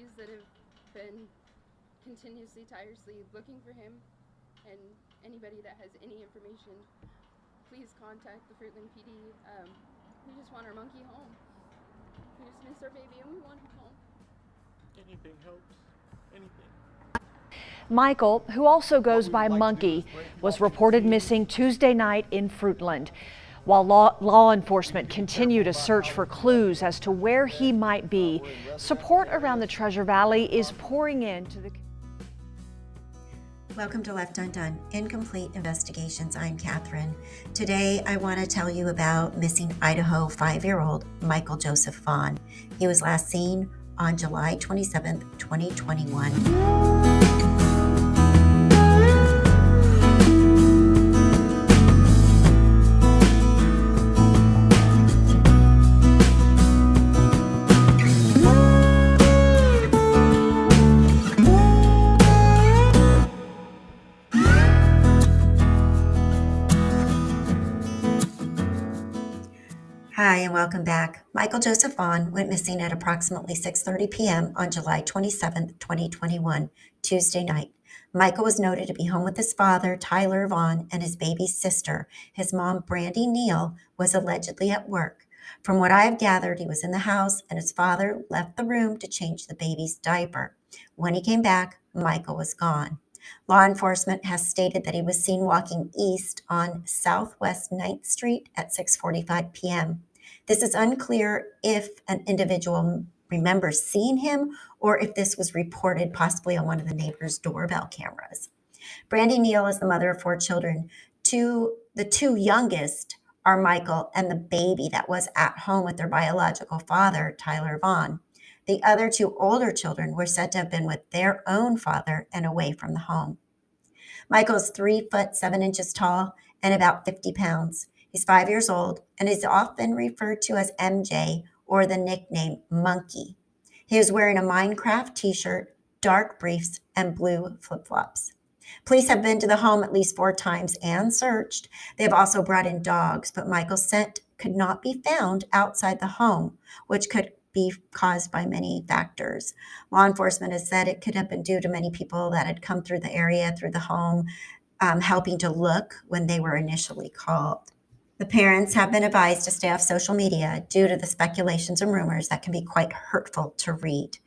agencies that have been continuously, tirelessly looking for him, and anybody that has any information, please contact the Fruitland PD. We just want our monkey home. We just miss our baby and we want him home. Anything helps. Anything. Michael, who also goes by Monkey, was reported missing Tuesday night in Fruitland. While law enforcement continue to search for clues as to where he might be, support around the Treasure Valley is pouring into the... Welcome to Left Undone, Incomplete Investigations. I'm Catherine. Today I want to tell you about missing Idaho 5-year-old Michael Joseph Vaughan. He was last seen on July 27th, 2021. Hi, and welcome back. Michael Joseph Vaughan went missing at approximately 6:30 p.m. on July 27, 2021, Tuesday night. Michael was noted to be home with his father, Tyler Vaughn, and his baby's sister. His mom, Brandi Neal, was allegedly at work. From what I have gathered, he was in the house, and his father left the room to change the baby's diaper. When he came back, Michael was gone. Law enforcement has stated that he was seen walking east on Southwest 9th Street at 6:45 p.m. This is unclear if an individual remembers seeing him or if this was reported possibly on one of the neighbors' doorbell cameras. Brandi Neal is the mother of 4 children. The two youngest are Michael and the baby that was at home with their biological father, Tyler Vaughn. The other 2 older children were said to have been with their own father and away from the home. Michael is 3 foot 7 inches tall and about 50 pounds. He's 5 years old and is often referred to as MJ or the nickname Monkey. He is wearing a Minecraft t-shirt, dark briefs, and blue flip-flops. Police have been to the home at least 4 times and searched. They have also brought in dogs, but Michael's scent could not be found outside the home, which could be caused by many factors. Law enforcement has said it could have been due to many people that had come through the area, through the home, helping to look when they were initially called. The parents have been advised to stay off social media due to the speculations and rumors that can be quite hurtful to read.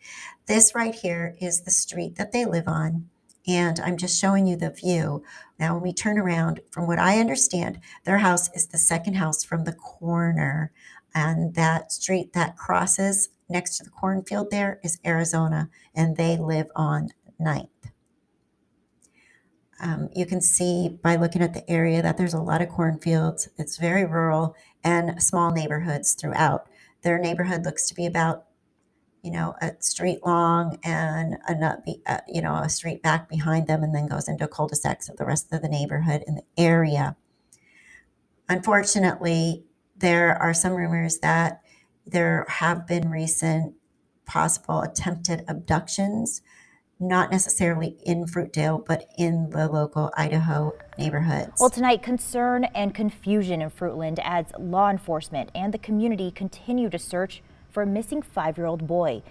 This right here is the street that they live on, and I'm just showing you the view. Now, when we turn around, from what I understand, their house is the second house from the corner, and that street that crosses next to the cornfield there is Arizona, and they live on 9th. You can see by looking at the area that there's a lot of cornfields. It's very rural and small neighborhoods throughout. Their neighborhood looks to be about, a street long and a street back behind them, and then goes into cul-de-sacs of the rest of the neighborhood in the area. Unfortunately, there are some rumors that there have been recent possible attempted abductions, not necessarily in Fruitdale, but in the local Idaho neighborhoods. Well, tonight, concern and confusion in Fruitland as law enforcement and the community continue to search for a missing 5-year-old boy.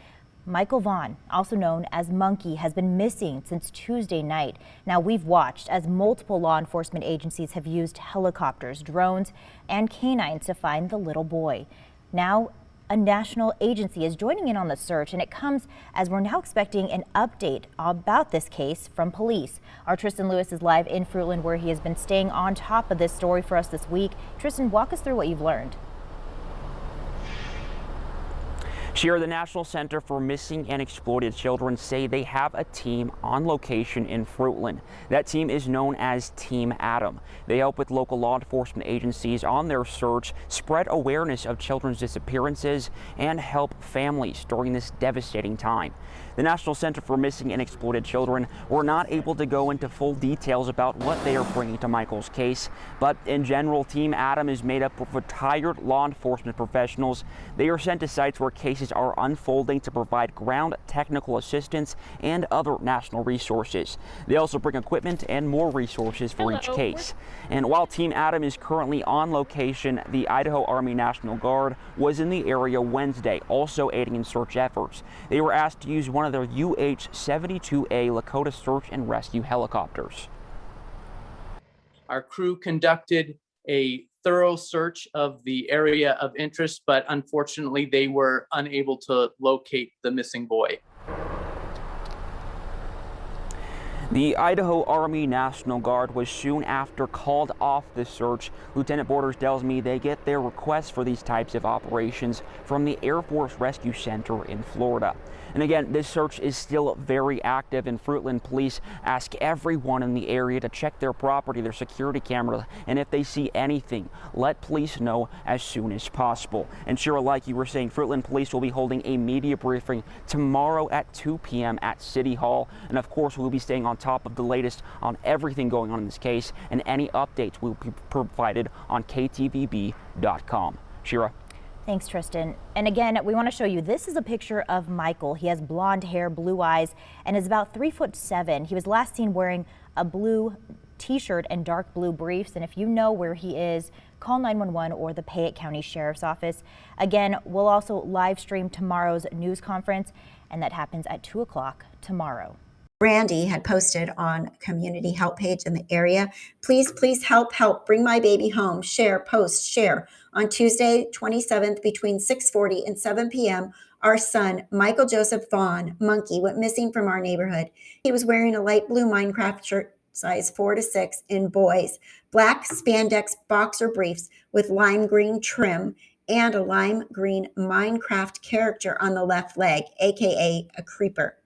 Michael Vaughan, also known as Monkey, has been missing since Tuesday night. Now, we've watched as multiple law enforcement agencies have used helicopters, drones, and canines to find the little boy. Now, a national agency is joining in on the search, and it comes as we're now expecting an update about this case from police. Our Tristan Lewis is live in Fruitland, where he has been staying on top of this story for us this week. Tristan, walk us through what you've learned. Shira, the National Center for Missing and Exploited Children say they have a team on location in Fruitland. That team is known as Team Adam. They help with local law enforcement agencies on their search, spread awareness of children's disappearances, and help families during this devastating time. The National Center for Missing and Exploited Children were not able to go into full details about what they are bringing to Michael's case, but in general, Team Adam is made up of retired law enforcement professionals. They are sent to sites where cases cases are unfolding to provide ground technical assistance and other national resources. They also bring equipment and more resources for each case. And while Team Adam is currently on location, the Idaho Army National Guard was in the area Wednesday, also aiding in search efforts. They were asked to use one of their UH-72A Lakota search and rescue helicopters. Our crew conducted a thorough search of the area of interest, but unfortunately they were unable to locate the missing boy. The Idaho Army National Guard was soon after called off the search. Lieutenant Borders tells me they get their requests for these types of operations from the Air Force Rescue Center in Florida. And again, this search is still very active, and Fruitland police ask everyone in the area to check their property, their security camera, and if they see anything, let police know as soon as possible. And Shira, like you were saying, Fruitland police will be holding a media briefing tomorrow at 2 p.m. at City Hall. And of course, we'll be staying on top of the latest on everything going on in this case, and any updates will be provided on ktvb.com. Shira. Thanks, Tristan. And again, we want to show you, this is a picture of Michael. He has blonde hair, blue eyes, and is about 3'7". He was last seen wearing a blue t-shirt and dark blue briefs. And if you know where he is, call 911 or the Payette County Sheriff's Office. Again, we'll also live stream tomorrow's news conference, and that happens at 2 o'clock tomorrow. Brandi had posted on community help page in the area, please help, bring my baby home, share, post, share. On Tuesday, 27th, between 6:40 and 7 p.m., our son, Michael Joseph Vaughan, Monkey, went missing from our neighborhood. He was wearing a light blue Minecraft shirt, size 4 to 6 in boys, black spandex boxer briefs with lime green trim, and a lime green Minecraft character on the left leg, aka a creeper,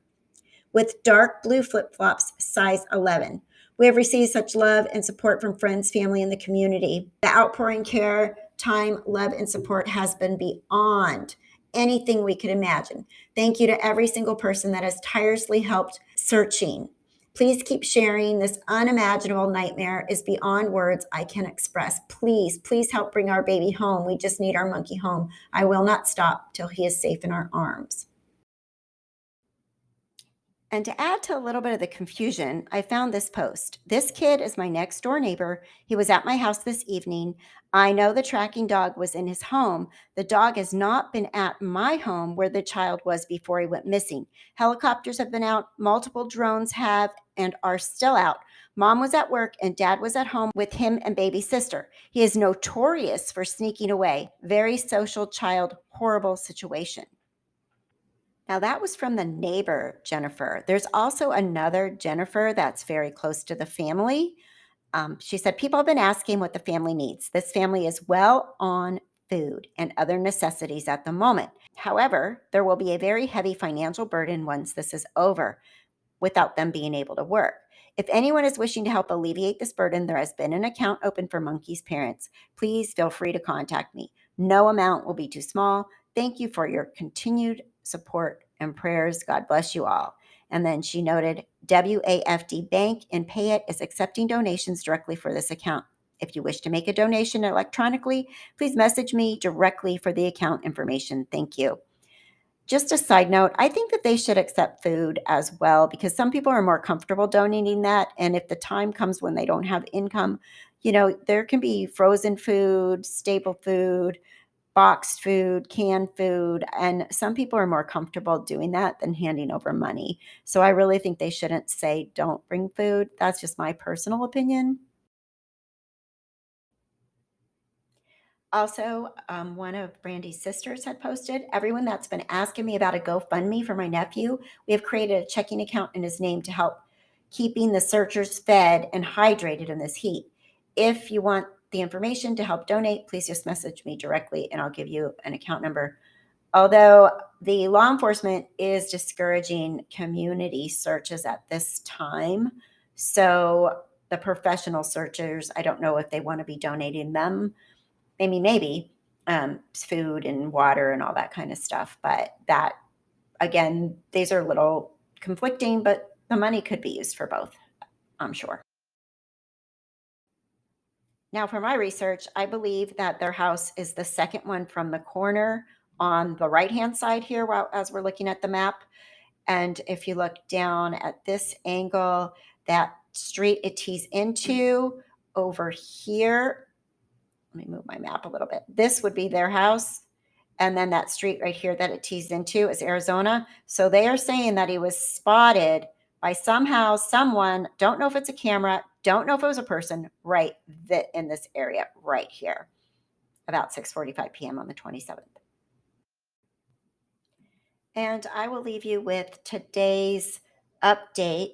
with dark blue flip-flops, size 11. We have received such love and support from friends, family, and the community. The outpouring care, time, love, and support has been beyond anything we could imagine. Thank you to every single person that has tirelessly helped searching. Please keep sharing. This unimaginable nightmare is beyond words I can express. Please help bring our baby home. We just need our monkey home. I will not stop till he is safe in our arms. And to add to a little bit of the confusion, I found this post. This kid is my next door neighbor. He was at my house this evening. I know the tracking dog was in his home. The dog has not been at my home where the child was before he went missing. Helicopters have been out. Multiple drones have and are still out. Mom was at work and dad was at home with him and baby sister. He is notorious for sneaking away. Very social child, horrible situation. Now that was from the neighbor, Jennifer. There's also another Jennifer that's very close to the family. She said, people have been asking what the family needs. This family is well on food and other necessities at the moment. However, there will be a very heavy financial burden once this is over without them being able to work. If anyone is wishing to help alleviate this burden, there has been an account open for Monkey's parents. Please feel free to contact me. No amount will be too small. Thank you for your continued support and prayers. God bless you all. And then she noted, WAFD Bank in Payette is accepting donations directly for this account. If you wish to make a donation electronically, please message me directly for the account information. Thank you. Just a side note, I think that they should accept food as well, because some people are more comfortable donating that. And if the time comes when they don't have income, there can be frozen food, staple food, boxed food, canned food, and some people are more comfortable doing that than handing over money. So I really think they shouldn't say don't bring food. That's just my personal opinion. Also, one of Brandi's sisters had posted, everyone that's been asking me about a GoFundMe for my nephew, we have created a checking account in his name to help keeping the searchers fed and hydrated in this heat. If you want the information to help donate, please just message me directly and I'll give you an account number. Although the law enforcement is discouraging community searches at this time, so the professional searchers, I don't know if they want to be donating them. Maybe food and water and all that kind of stuff. But that, again, these are a little conflicting, but the money could be used for both, I'm sure. Now, for my research, I believe that their house is the second one from the corner on the right-hand side here as we're looking at the map. And if you look down at this angle, that street it tees into over here, let me move my map a little bit. This would be their house. And then that street right here that it tees into is Arizona. So they are saying that he was spotted by someone, don't know if it's a camera, don't know if it was a person, right in this area right here, about 6:45 p.m. on the 27th. And I will leave you with today's update.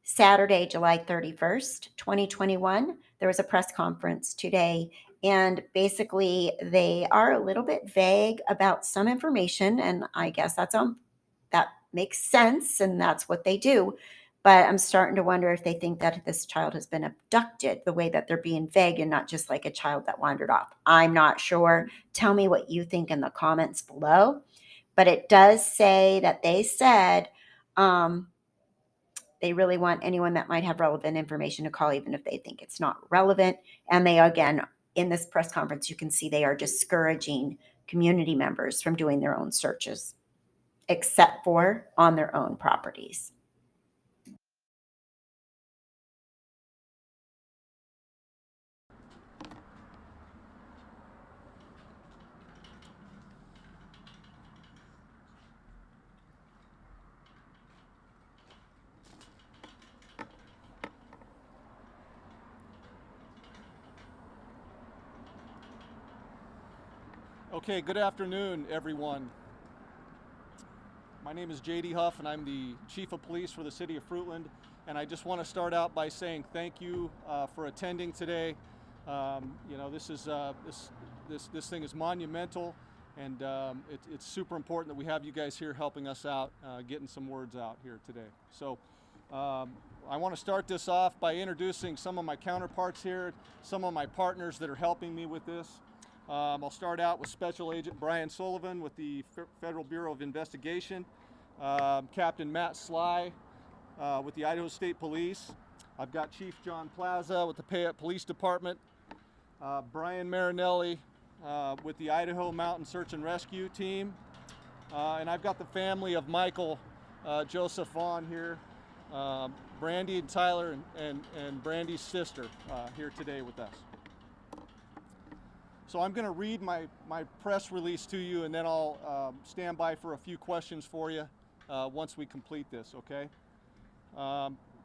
Saturday, July 31st, 2021, there was a press conference today, and basically they are a little bit vague about some information, and I guess that makes sense, and that's what they do. But I'm starting to wonder if they think that this child has been abducted, the way that they're being vague and not just like a child that wandered off. I'm not sure. Tell me what you think in the comments below. But it does say that they said they really want anyone that might have relevant information to call, even if they think it's not relevant. And they, again, in this press conference, you can see they are discouraging community members from doing their own searches, except for on their own properties. Okay, good afternoon, everyone. My name is J.D. Huff, and I'm the Chief of Police for the City of Fruitland. And I just want to start out by saying thank you for attending today. You know, this thing is monumental, and it's super important that we have you guys here helping us out, getting some words out here today. So I want to start this off by introducing some of my counterparts here, some of my partners that are helping me with this. I'll start out with Special Agent Brian Sullivan with the Federal Bureau of Investigation, Captain Matt Sly with the Idaho State Police. I've got Chief John Plaza with the Payette Police Department, Brian Marinelli with the Idaho Mountain Search and Rescue Team, and I've got the family of Michael Joseph Vaughan here, Brandi and Tyler and Brandi's sister here today with us. So I'm going to read my press release to you, and then I'll stand by for a few questions for you once we complete this, okay?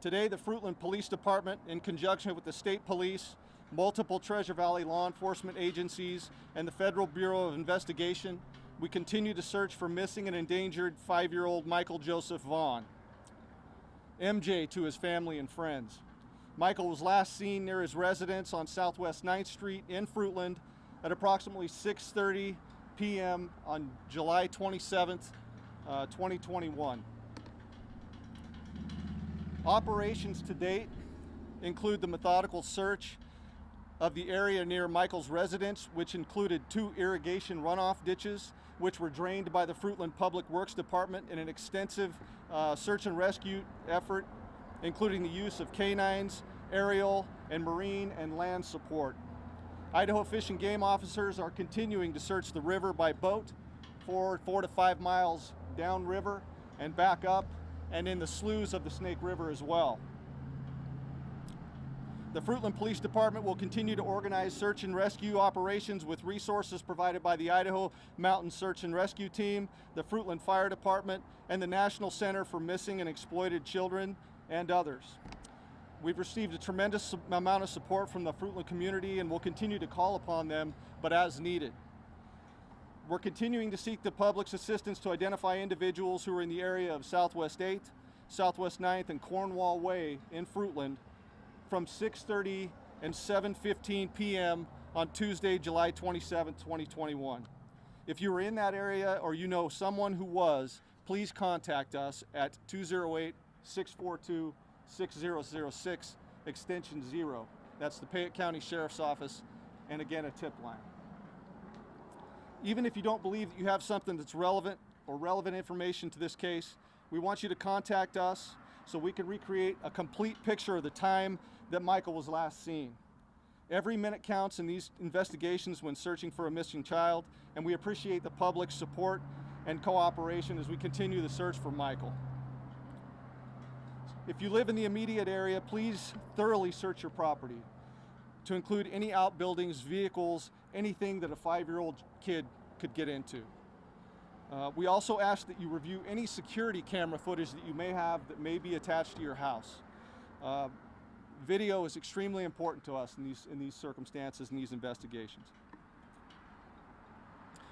Today, the Fruitland Police Department, in conjunction with the State Police, multiple Treasure Valley law enforcement agencies, and the Federal Bureau of Investigation, we continue to search for missing and endangered 5-year-old Michael Joseph Vaughan, MJ to his family and friends. Michael was last seen near his residence on Southwest 9th Street in Fruitland at approximately 6:30 p.m. on July 27th, 2021. Operations to date include the methodical search of the area near Michael's residence, which included 2 irrigation runoff ditches, which were drained by the Fruitland Public Works Department in an extensive search and rescue effort, including the use of canines, aerial, and marine and land support. Idaho Fish and Game officers are continuing to search the river by boat 4 to 5 miles downriver and back up, and in the sloughs of the Snake River as well. The Fruitland Police Department will continue to organize search and rescue operations with resources provided by the Idaho Mountain Search and Rescue Team, the Fruitland Fire Department, and the National Center for Missing and Exploited Children, and others. We've received a tremendous amount of support from the Fruitland community, and will continue to call upon them, but as needed. We're continuing to seek the public's assistance to identify individuals who are in the area of Southwest 8th, Southwest 9th, and Cornwall Way in Fruitland from 6:30 and 7:15 p.m. on Tuesday, July 27, 2021. If you were in that area or you know someone who was, please contact us at 208-642-6006, extension 0. That's the Payette County Sheriff's Office, and again, a tip line. Even if you don't believe that you have something that's relevant or relevant information to this case, we want you to contact us so we can recreate a complete picture of the time that Michael was last seen. Every minute counts in these investigations when searching for a missing child, and we appreciate the public's support and cooperation as we continue the search for Michael. If you live in the immediate area, please thoroughly search your property to include any outbuildings, vehicles, anything that a 5-year-old kid could get into. We also ask that you review any security camera footage that you may have that may be attached to your house. Video is extremely important to us in these circumstances and these investigations.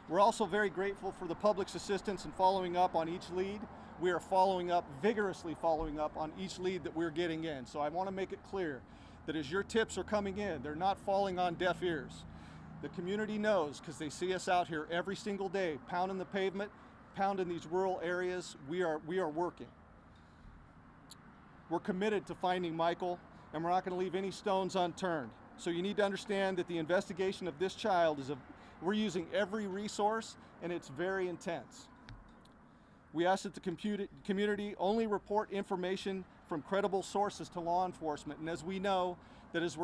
We're also very grateful for the public's assistance in following up on each lead. We are vigorously following up on each lead that we're getting in. So I want to make it clear that as your tips are coming in, they're not falling on deaf ears. The community knows because they see us out here every single day, pounding the pavement, pounding these rural areas. We are working. We're committed to finding Michael, and we're not going to leave any stones unturned. So you need to understand that the investigation of this child we're using every resource, and it's very intense. We ask that the community only report information from credible sources to law enforcement. And as we know, that as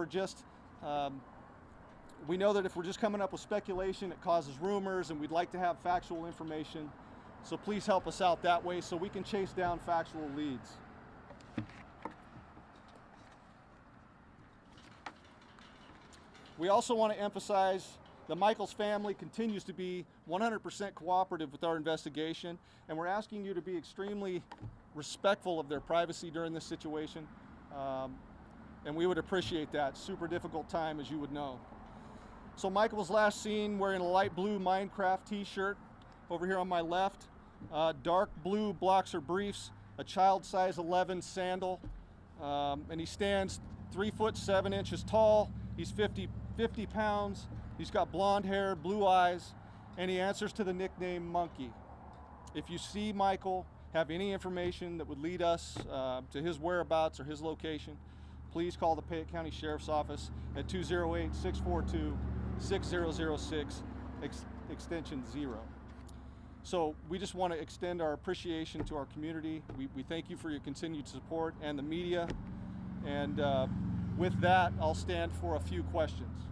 we know that if we're just coming up with speculation, it causes rumors, and we'd like to have factual information. So please help us out that way so we can chase down factual leads. We also want to emphasize that Michael's family continues to be 100% cooperative with our investigation, and we're asking you to be extremely respectful of their privacy during this situation, and we would appreciate that. Super difficult time, as you would know. So Michael was last seen wearing a light blue Minecraft t-shirt over here on my left, dark blue boxer briefs, a child size 11 sandal, and he stands 3'7" tall. He's 50 pounds. He's got blonde hair, blue eyes, and he answers to the nickname Monkey. If you see Michael, have any information that would lead us to his whereabouts or his location, please call the Payette County Sheriff's Office at 208-642-6006, extension 0. So we just want to extend our appreciation to our community. We thank you for your continued support and the media. And with that, I'll stand for a few questions.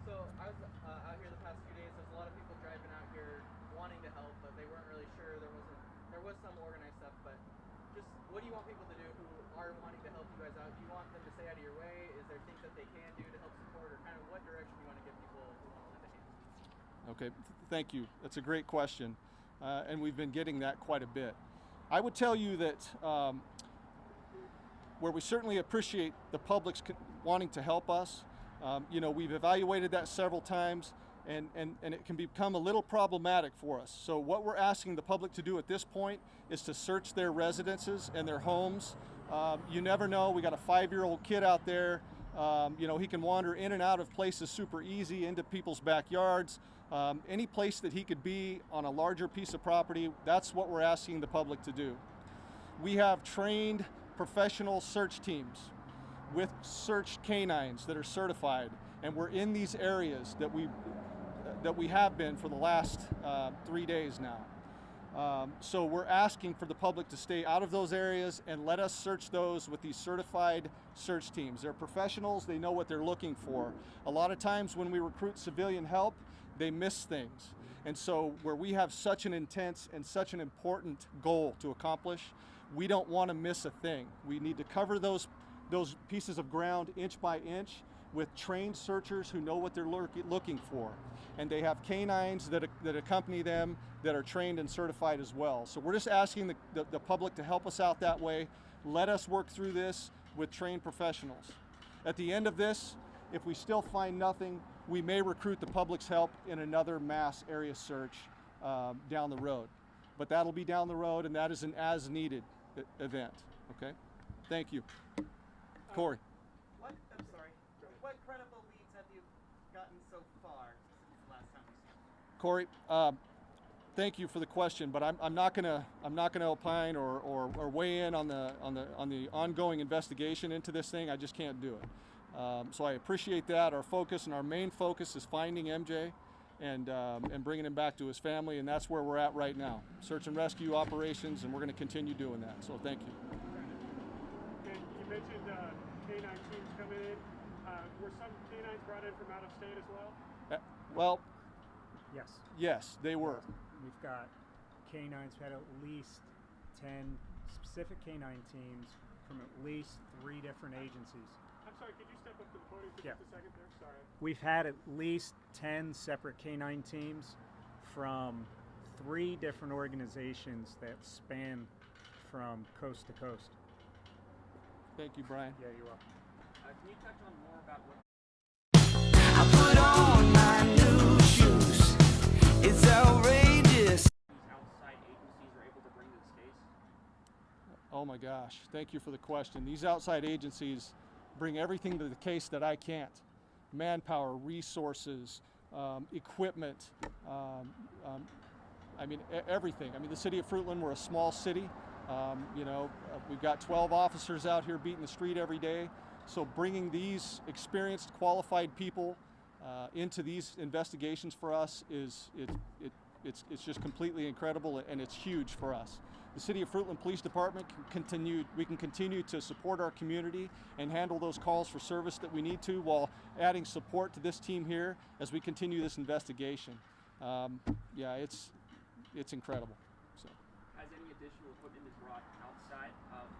So I was out here the past few days. There's a lot of people driving out here wanting to help, but they weren't really sure. There was some organized stuff, but just what do you want people to do who are wanting to help you guys out? Do you want them to stay out of your way? Is there things that they can do to help support, or kind of what direction you want to give people who want to lend a hand? Okay, thank you. That's a great question, and we've been getting that quite a bit. I would tell you that where we certainly appreciate the public's wanting to help us, we've evaluated that several times, and it can become a little problematic for us. So what we're asking the public to do at this point is to search their residences and their homes. You never know. We got a 5-year-old kid out there. He can wander in and out of places super easy, into people's backyards. Any place that he could be on a larger piece of property, that's what we're asking the public to do. We have trained professional search teams with search canines that are certified, and we're in these areas that we have been for the last 3 days now. So we're asking for the public to stay out of those areas and let us search those with these certified search teams. They're professionals, they know what they're looking for. A lot of times when we recruit civilian help, they miss things. And so where we have such an intense and such an important goal to accomplish, we don't want to miss a thing. We need to cover those pieces of ground inch by inch with trained searchers who know what they're looking for. And they have canines that accompany them that are trained and certified as well. So we're just asking the public to help us out that way. Let us work through this with trained professionals. At the end of this, if we still find nothing, we may recruit the public's help in another mass area search down the road. But that'll be down the road, and that is an as-needed event. Okay? Thank you. Corey. What credible leads have you gotten so far since the last time we saw? Corey, thank you for the question, but I'm not gonna opine or weigh in on the ongoing investigation into this thing. I just can't do it. So I appreciate that. Our focus and our main focus is finding MJ and bringing him back to his family, and that's where we're at right now. Search and rescue operations, and we're going to continue doing that. So thank you. And you mentioned canine teams coming in. Were some canines brought in from out of state as well? Well, Yes. yes, they were. We've got canines, we had at least 10 specific canine teams from at least 3 different agencies. I'm sorry, could you step up to the podium for Yeah. just a second there? Sorry. We've had at least 10 separate canine teams from 3 different organizations that span from coast to coast. Thank you, Brian. Yeah, you're welcome. Can you touch on more about what I put on my new shoes. It's outrageous. these outside agencies are able to bring to this case? Oh my gosh, thank you for the question. These outside agencies bring everything to the case that I can't. Manpower, resources, equipment, I mean, everything. I mean, the city of Fruitland, we're a small city. We've got 12 officers out here beating the street every day. So bringing these experienced, qualified people into these investigations for us it's just completely incredible, and it's huge for us. The City of Fruitland Police Department we can continue to support our community and handle those calls for service that we need to, while adding support to this team here as we continue this investigation. Yeah, it's incredible. So. Has any additional equipment been brought outside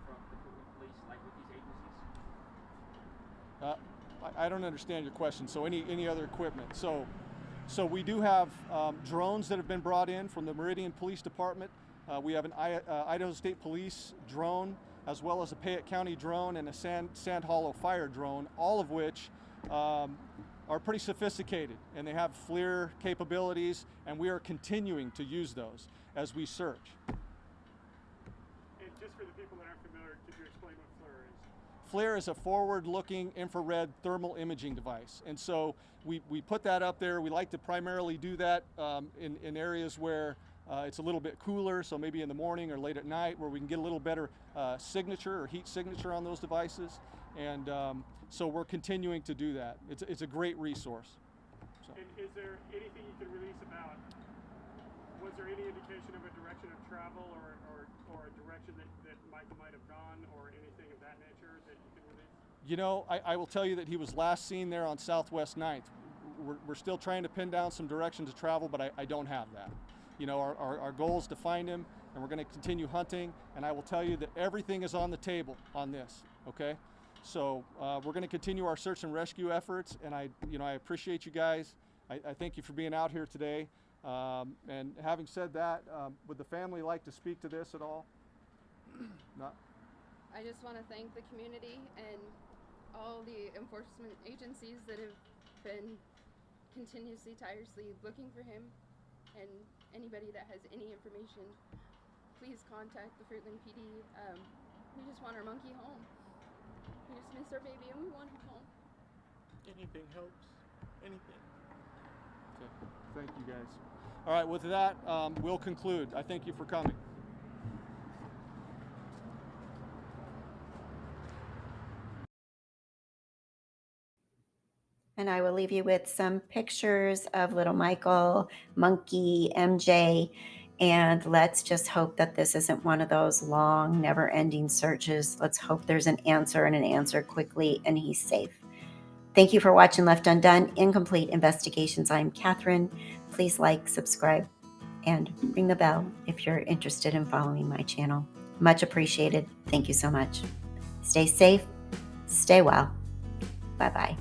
from the Fruitland Police, like with these agencies? I don't understand your question. So any other equipment? So we do have drones that have been brought in from the Meridian Police Department. We have an Idaho State Police drone, as well as a Payette County drone and a Sand Hollow Fire drone, all of which are pretty sophisticated, and they have FLIR capabilities, and we are continuing to use those as we search. And just for the people that aren't familiar, could you explain what FLIR is? FLIR is a forward-looking infrared thermal imaging device, and so we put that up there. We like to primarily do that in areas where it's a little bit cooler, so maybe in the morning or late at night, where we can get a little better signature or heat signature on those devices. And so we're continuing to do that. It's a great resource. So. And is there anything you can release about, was there any indication of a direction of travel or a direction that Michael might have gone, or anything of that nature that you can release? You know, I will tell you that he was last seen there on Southwest 9th. We're still trying to pin down some directions of travel, but I don't have that. You know, our goal is to find him, and we're going to continue hunting, and I will tell you that everything is on the table on this, okay? So we're going to continue our search and rescue efforts, and I appreciate you guys. I thank you for being out here today. And having said that, would the family like to speak to this at all? Not? I just want to thank the community and all the enforcement agencies that have been continuously, tirelessly looking for him. And anybody that has any information, please contact the Fruitland PD. We just want our monkey home. We just miss our baby and we want him home. Anything helps. Anything. Okay. Thank you, guys. All right, with that, we'll conclude. I thank you for coming. And I will leave you with some pictures of little Michael, Monkey, MJ, and let's just hope that this isn't one of those long, never-ending searches. Let's hope there's an answer, and an answer quickly, and he's safe. Thank you for watching Left Undone, Incomplete Investigations. I'm Catherine. Please like, subscribe, and ring the bell if you're interested in following my channel. Much appreciated. Thank you so much. Stay safe, stay well. Bye-bye.